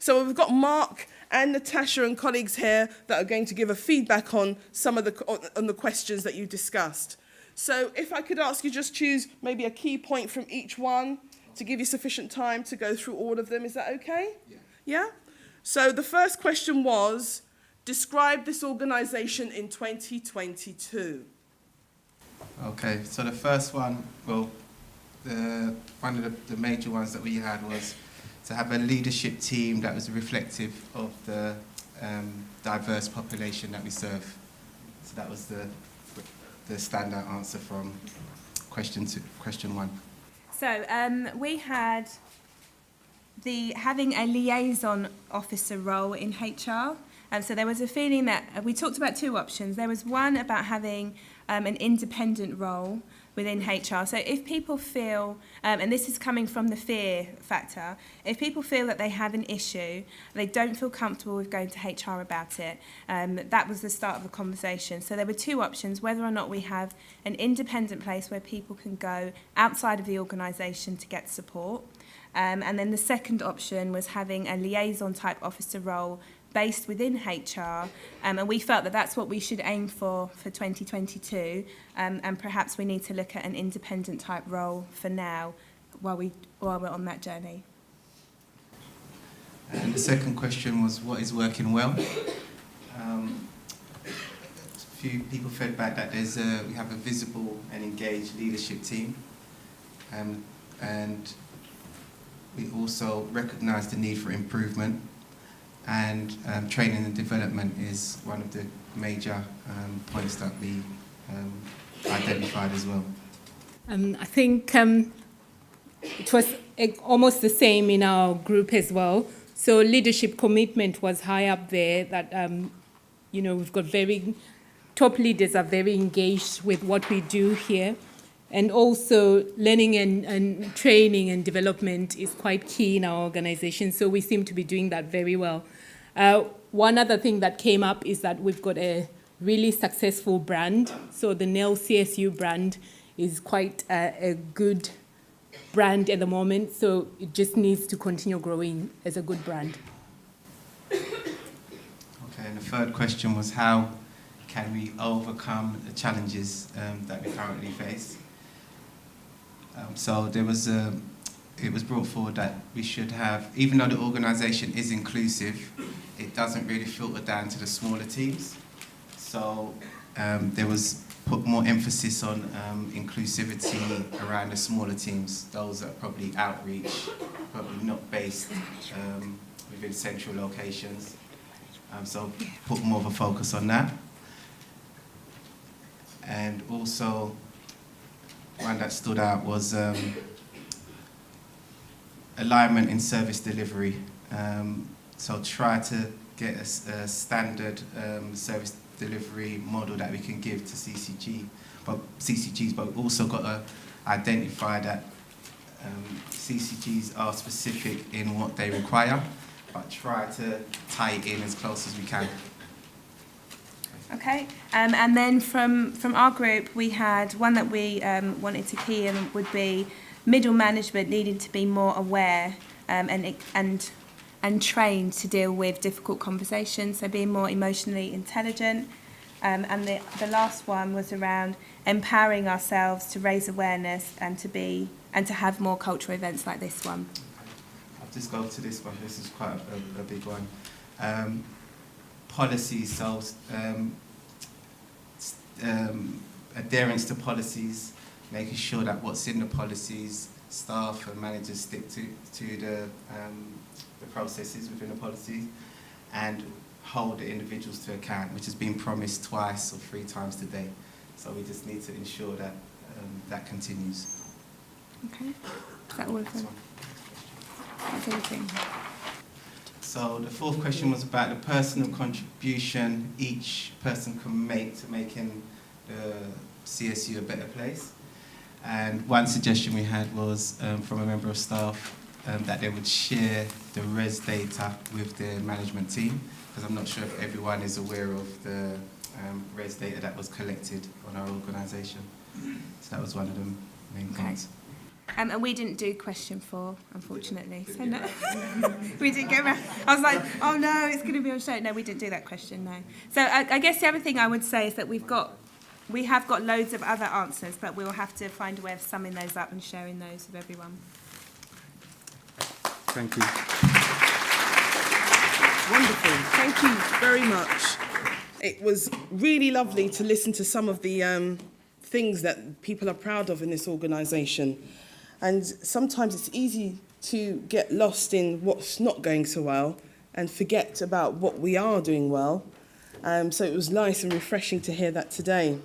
So we've got Mark and Natasha and colleagues here that are going to give a feedback on some of the questions that you discussed. So if I could ask you just choose maybe a key point from each one to give you sufficient time to go through all of them. Is that okay? Yeah. Yeah? So the first question was, describe this organisation in 2022. Okay, so the first one, well, one of the major ones that we had was to have a leadership team that was reflective of the diverse population that we serve. So that was the standout answer from question one. So we had having a liaison officer role in HR. So there was a feeling that we talked about two options. There was one about having an independent role within HR. So if people feel, and this is coming from the fear factor, if people feel that they have an issue, they don't feel comfortable with going to HR about it, that was the start of the conversation. So there were two options, whether or not we have an independent place where people can go outside of the organisation to get support. And then the second option was having a liaison type officer role based within HR, and we felt that that's what we should aim for 2022, and perhaps we need to look at an independent type role for now while we're on that journey. And the second question was, what is working well? A few people fed back that we have a visible and engaged leadership team, and we also recognise the need for improvement. And training and development is one of the major points that we identified as well. I think it was almost the same in our group as well. So leadership commitment was high up there. That we've got very top leaders are very engaged with what we do here, and also learning and training and development is quite key in our organisation. So we seem to be doing that very well. One other thing that came up is that we've got a really successful brand. So the NEL CSU brand is quite a good brand at the moment. So it just needs to continue growing as a good brand. Okay, and the third question was, how can we overcome the challenges that we currently face? So there was it was brought forward that we should have, even though the organisation is inclusive, it doesn't really filter down to the smaller teams. So there was put more emphasis on inclusivity around the smaller teams, those that are probably outreach, probably not based within central locations. So put more of a focus on that. And also, one that stood out was alignment in service delivery. So try to get a standard service delivery model that we can give to CCGs, but we've also got to identify that CCGs are specific in what they require, but try to tie it in as close as we can. Okay, and then from our group, we had one that we wanted to key in would be middle management needing to be more aware and trained to deal with difficult conversations, so being more emotionally intelligent. And the last one was around empowering ourselves to raise awareness and to have more cultural events like this one. I'll just go to this one. This is quite a big one. Policies, so adherence to policies, making sure that what's in the policies, staff and managers stick to the processes within the policies, and hold the individuals to account, which has been promised twice or 3 times today. So we just need to ensure that that continues. Okay, is that all of them? That's everything. So the fourth question was about the personal contribution each person can make to making the CSU a better place. And one suggestion we had was from a member of staff that they would share the RES data with their management team, because I'm not sure if everyone is aware of the RES data that was collected on our organisation. So that was one of the main points. And we didn't do question 4, unfortunately. So no, we didn't get around. I was like, oh no, it's going to be on show. No, we didn't do that question, no. So I guess the other thing I would say is that we have got loads of other answers, but we'll have to find a way of summing those up and sharing those with everyone. Thank you. Wonderful. Thank you very much. It was really lovely to listen to some of the things that people are proud of in this organisation. And sometimes it's easy to get lost in what's not going so well and forget about what we are doing well. So it was nice and refreshing to hear that today.